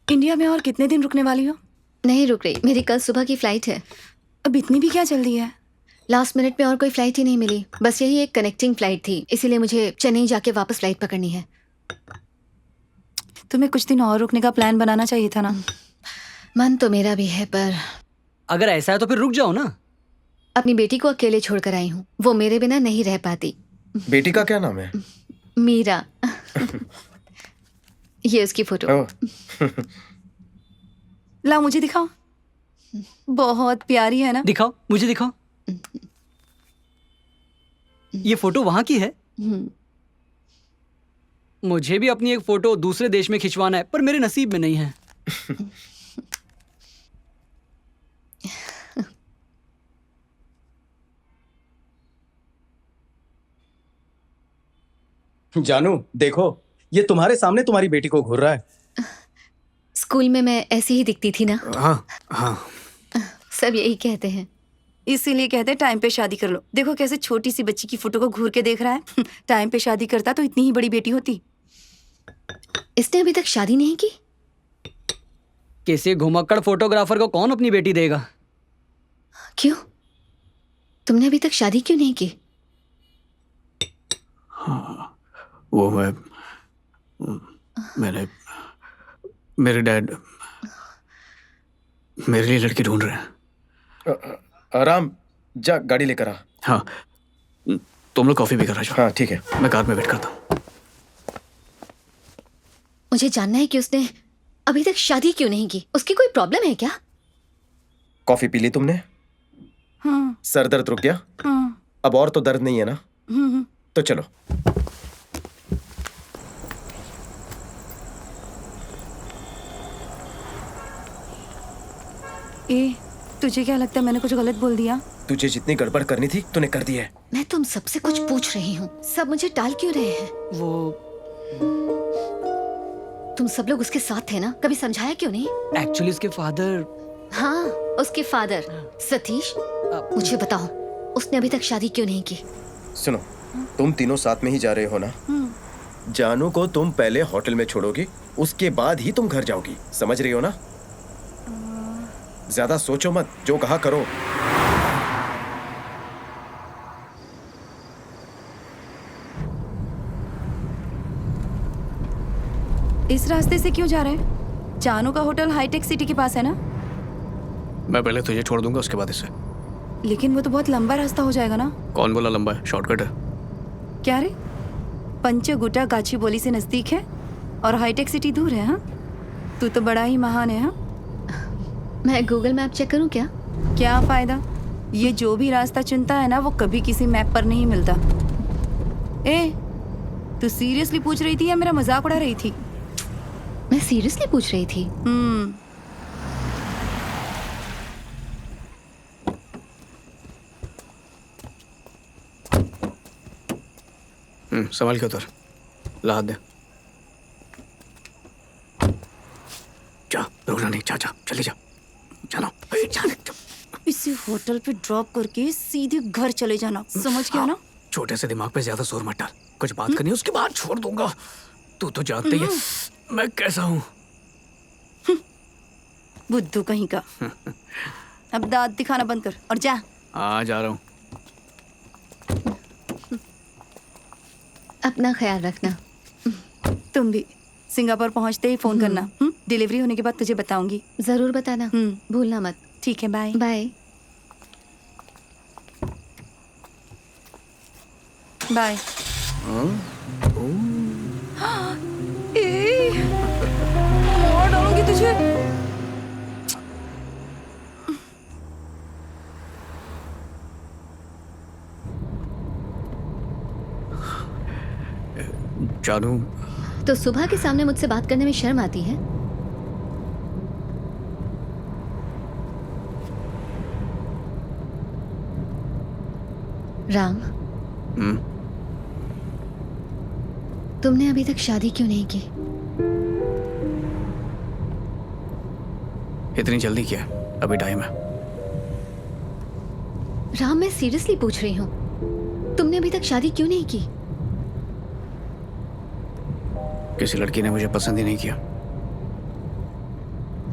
India में और कितने दिन रुकने वाली हो? नहीं रुक रही, मेरी कल सुबह की फ्लाइट है। अब इतनी भी क्या जल्दी है? लास्ट मिनट में और कोई फ्लाइट ही नहीं मिली, बस यही एक कनेक्टिंग फ्लाइट थी, इसीलिए मुझे चेन्नई जाके वापस फ्लाइट पकड़नी है। तुम्हें कुछ दिन और रुकने का प्लान बनाना चाहिए था ना। मन तो मेरा भी है, पर अगर ऐसा है तो फिर रुक जाओ ना। अपनी बेटी को अकेले छोड़कर आई हूँ, वो मेरे बिना नहीं रह पाती। बेटी का क्या नाम है? मीरा। ये उसकी फोटो। ओह, लाओ मुझे दिखाओ। बहुत प्यारी है ना। दिखाओ, मुझे दिखाओ। ये फोटो वहां की है। मुझे भी अपनी एक फोटो दूसरे देश में खिंचवाना है, पर मेरे नसीब में नहीं है। जानू देखो, ये तुम्हारे सामने तुम्हारी बेटी को घूर रहा है। स्कूल में मैं ऐसी ही दिखती थी ना। हाँ हाँ। सब यही कहते हैं। इसीलिए कहते हैं टाइम पे शादी कर लो। देखो कैसे छोटी सी बच्ची की फोटो को घूर के देख रहा है। टाइम पे शादी करता तो इतनी ही बड़ी बेटी होती। इसने अभी तक शादी नहीं की। किसी घुमक्कड़ फोटोग्राफर को कौन अपनी बेटी देगा? क्यों? तुमने अभी तक शादी क्यों नहीं की? हाँ, वो मेरे डैड मेरे लिए लड़की ढूंढ रहे हैं। आराम, जा गाड़ी लेकर आ। हाँ, तुम लोग कॉफी भी कर रहे हो? हाँ ठीक है। मैं कार में वेट करता हूँ। मुझे जानना है कि उसने अभी तक शादी क्यों नहीं की। उसकी कोई प्रॉब्लम है क्या? कॉफी पी ली तुमने? हाँ सर दर्द रुक गया? हाँ। अब और तो दर्द नहीं है ना? तो चलो। ए, तुझे क्या लगता है मैंने कुछ गलत बोल दिया? तुझे जितनी गड़बड़ करनी थी तूने कर दी है। मैं तुम सबसे कुछ पूछ रही हूँ, सब मुझे टाल क्यों रहे हैं? वो तुम सब लोग उसके साथ थे ना, कभी समझाया क्यों नहीं? एक्चुअली उसके फादर। हाँ, उसके फादर सतीश। मुझे बताओ, उसने अभी तक शादी क्यों नहीं की? सुनो, तुम तीनों साथ में ही जा रहे हो ना? जानू को तुम पहले होटल में छोड़ोगी, उसके बाद ही तुम घर जाओगी। समझ रही हो ना? ज्यादा सोचो मत, जो कहा करो। इस रास्ते से क्यों जा रहे हैं? जानू का होटल हाईटेक सिटी के पास है ना? मैं पहले तुझे छोड़ दूंगा, उसके बाद इसे। लेकिन वो तो बहुत लंबा रास्ता हो जाएगा ना। कौन बोला लंबा है? शॉर्टकट है। क्या रे, पंचगुटा गाचीबोली से नजदीक है और हाईटेक सिटी दूर है। हाँ, तू तो बड़ा ही महान है। हाँ, मैं गूगल मैप चेक करूं क्या? क्या फायदा? ये जो भी रास्ता चुनता है ना, वो कभी किसी मैप पर नहीं मिलता। ए, तू सीरियसली पूछ रही थी या मेरा मजाक उड़ा रही थी? मैं सीरियसली पूछ रही थी। संभाल के उतर, ला हाथ दे। जा, रुकना नहीं, जा जा, चली जा, जाना। इसे होटल पे ड्रॉप करके सीधे घर चले जाना, समझ गया ना? छोटे से दिमाग पे ज्यादा जोर मत डाल। कुछ बात करनी है, उसके बाद छोड़ दूंगा। तू तो जानती है मैं कैसा हूँ। बुद्धू कहीं का। अब दांत दिखाना बंद कर और जा। हाँ, जा रहा हूँ। अपना ख्याल रखना। तुम भी सिंगापुर पहुंचते ही फोन करना। डिलीवरी होने के बाद तुझे बताऊंगी। जरूर बताना, भूलना मत। ठीक है, बाय बाय। बाय। मार डालूंगी तुझे। जानू, तो सुबह के सामने मुझसे बात करने में शर्म आती है? राम, तुमने अभी तक शादी क्यों नहीं की? इतनी जल्दी क्या? अभी टाइम है। राम, मैं सीरियसली पूछ रही हूँ, तुमने अभी तक शादी क्यों नहीं की? किसी लड़की ने मुझे पसंद ही नहीं किया।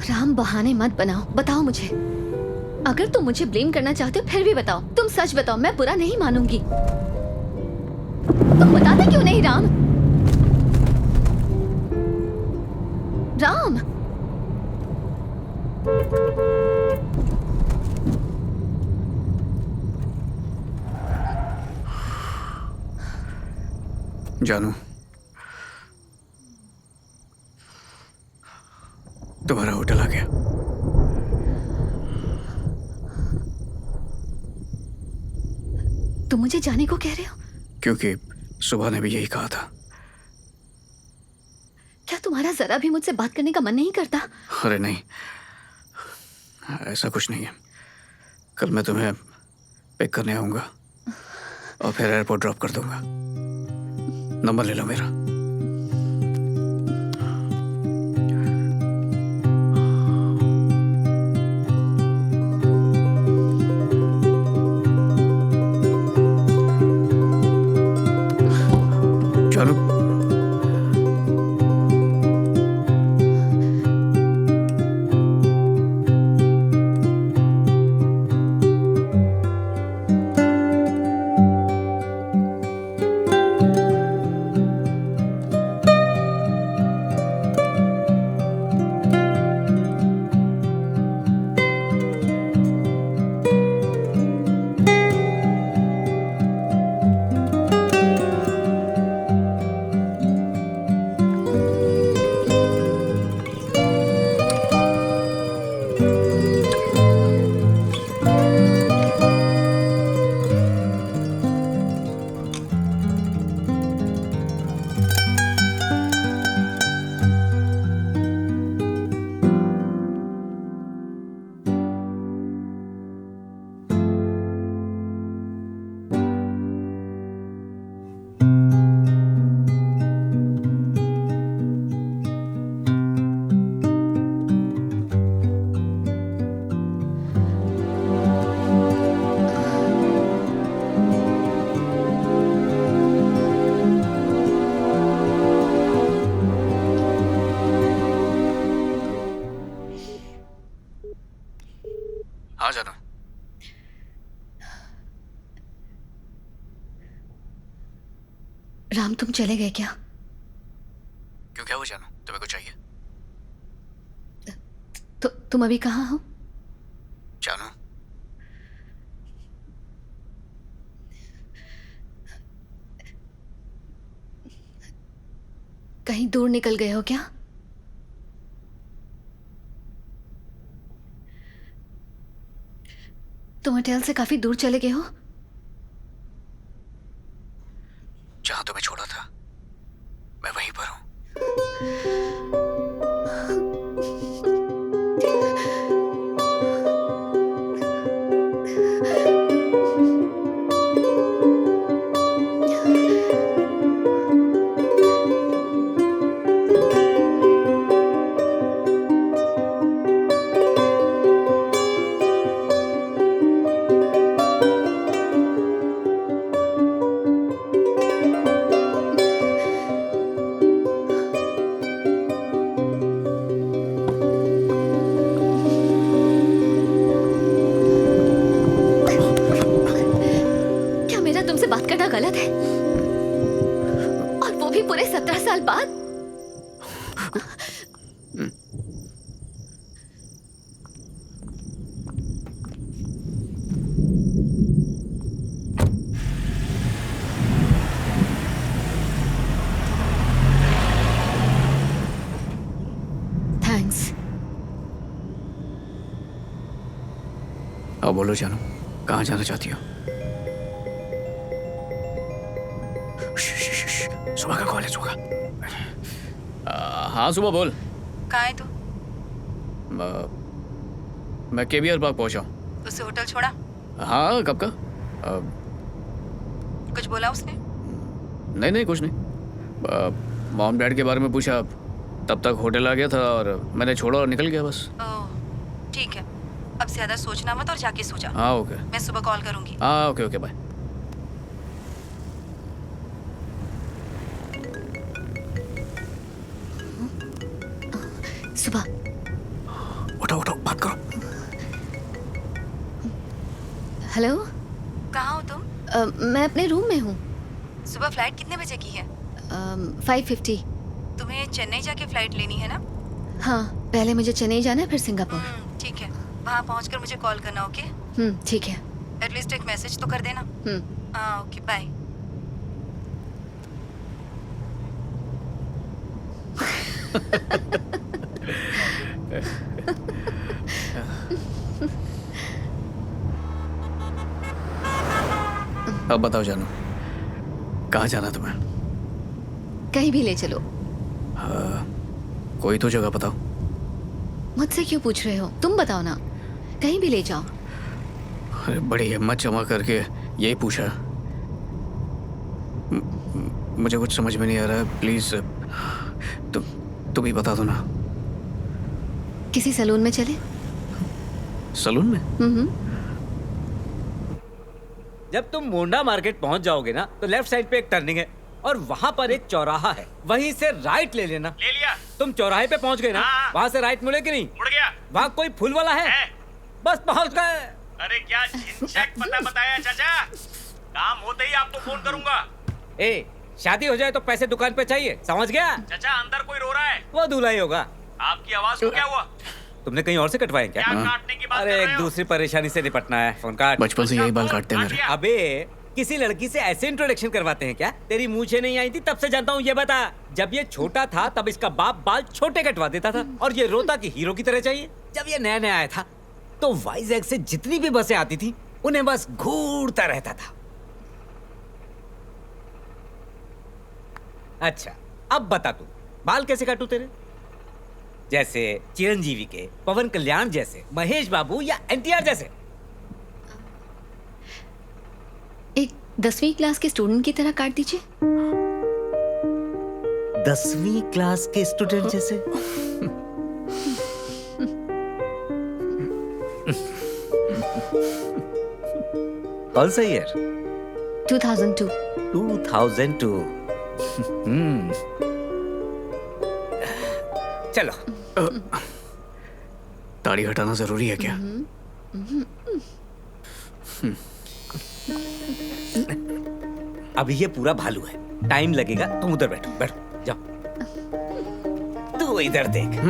राम बहाने मत बनाओ, बताओ मुझे। अगर तुम मुझे ब्लेम करना चाहते हो फिर भी बताओ, तुम सच बताओ, मैं बुरा नहीं मानूंगी। तुम बताते क्यों नहीं राम? राम जानू, तुम्हारा होटल आ गया। तुम मुझे जाने को कह रहे हो? क्योंकि सुबह ने भी यही कहा था। क्या तुम्हारा जरा भी मुझसे बात करने का मन नहीं करता? अरे नहीं, ऐसा कुछ नहीं है। कल मैं तुम्हें पिक करने आऊंगा और फिर एयरपोर्ट ड्रॉप कर दूंगा। नंबर ले लो मेरा। जानू, हाँ जानू। राम तुम चले गए क्या? क्यों, क्या हुआ जानू? तुम्हें कुछ चाहिए? तो तुम अभी कहाँ हो? जानू, कहीं दूर निकल गए हो क्या? तुम होटल से काफी दूर चले गए हो? जहां तुम्हें छोड़ा था मैं वहीं पर हूं। क्या मेरा तुमसे बात करना गलत है? और वो भी पूरे 17 साल बाद? थैंक्स। अब बोलो जानू, कहाँ जाना चाहती हो? सुबह का कॉल है, सुबह। हाँ सुबह बोल। कहाँ है तू? मैं केबीआर पार्क पहुंचा हूँ। उससे होटल छोड़ा? हाँ, कब का? कुछ बोला उसने? नहीं नहीं, कुछ नहीं। मॉम डैड के बारे में पूछा, तब तक होटल आ गया था और मैंने छोड़ा और निकल गया बस। ओह ठीक है, अब ज्यादा सोचना मत और जाके सो जा। हाँ ओके। मैं सुबह कॉल करूंगी। हाँ ओके ओके, बाय। सुबह उठाओ उठाओ, बात करो। हेलो। कहाँ हो तुम? मैं अपने रूम में हूँ। सुबह फ्लाइट कितने बजे की है? 5:50। तुम्हें चेन्नई जाके फ्लाइट लेनी है ना? हाँ, पहले मुझे चेन्नई जाना है, फिर सिंगापुर। ठीक है, वहाँ पहुँचकर मुझे कॉल करना। ओके, ठीक है। एटलीस्ट एक मैसेज तो कर देना। हाँ ओके, बाय। अब बताओ जानू, कहाँ जाना तुम्हें? कहीं भी ले चलो। कोई तो जगह बताओ। मुझसे क्यों पूछ रहे हो? तुम बताओ ना, कहीं भी ले जाओ। अरे बड़ी हिम्मत जमा करके यही पूछा। मुझे कुछ समझ में नहीं आ रहा है, प्लीज तुम ही बता दो ना। किसी सैलून में चले? सलून में? जब तुम मोंडा मार्केट पहुंच जाओगे ना तो लेफ्ट साइड पे एक टर्निंग है और वहाँ पर एक चौराहा है, वहीं से राइट ले लेना। ले लिया। तुम चौराहे पे पहुंच गए ना? हाँ। वहाँ से राइट मुड़े कि नहीं? मुड़ गया। वहाँ कोई फूल वाला है? बस पहुंच गए। अरे क्या झिनचैक पता बताया चाचा, काम होते ही आपको फोन करूंगा। ए, शादी हो जाए तो पैसे दुकान पे चाहिए, समझ गया? चाचा अंदर कोई रो रहा है। वो दूल्हा ही होगा। आपकी आवाज को क्या हुआ? तुमने कहीं और से कटवाए क्या? क्या काटने की बात अरे कर एक रहे हो? दूसरी परेशानी से निपटना है। फोन काट। बचपन से यही बाल काटते हैं मेरे। अबे किसी लड़की से ऐसे इंट्रोडक्शन करवाते हैं क्या? तेरी मूछें नहीं आई थी तब से जानता हूँ। ये बता, जब ये छोटा था तब इसका बाप बाल छोटे कटवा देता था और ये रोता कि हीरो की तरह चाहिए। जब ये नया नया आया था तो वाइजैक से जितनी भी बसें आती थी उन्हें बस घूरता रहता था। अच्छा अब बता तू, बाल कैसे काटू तेरे? जैसे चिरंजीवी के, पवन कल्याण जैसे, महेश बाबू या एनटीआर जैसे? एक 10वीं क्लास के स्टूडेंट की तरह काट दीजिए। 10वीं क्लास के स्टूडेंट जैसे? कौन सा ईयर? 2002। 2002। चलो। दाढ़ी हटाना जरूरी है क्या? अभी ये पूरा भालू है, टाइम लगेगा। तुम उधर बैठो, बैठो, जाओ। तू इधर देख।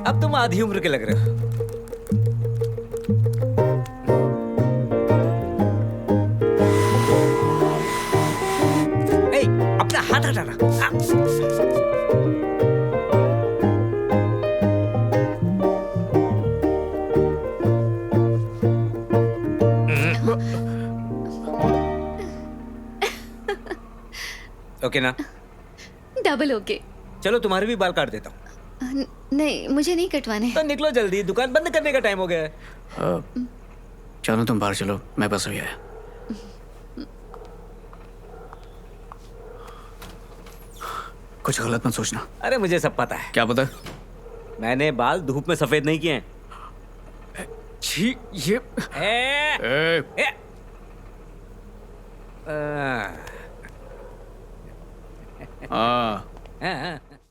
अब तुम आधी उम्र के लग रहे हो। ए, अपना हाथ हटाना। ओके ना? Double okay. चलो तुम्हारे भी बाल काट देता हूँ। नहीं, मुझे नहीं कटवाने। तो निकलो जल्दी, दुकान बंद करने का टाइम हो गया है। चलो तुम बाहर चलो, मैं बस अभी आया। कुछ गलत मत सोचना। अरे मुझे सब पता है। क्या पता? मैंने बाल धूप में सफेद नहीं किए हैं। छी, ये ए, ए, हाँ हाँ, हाँ।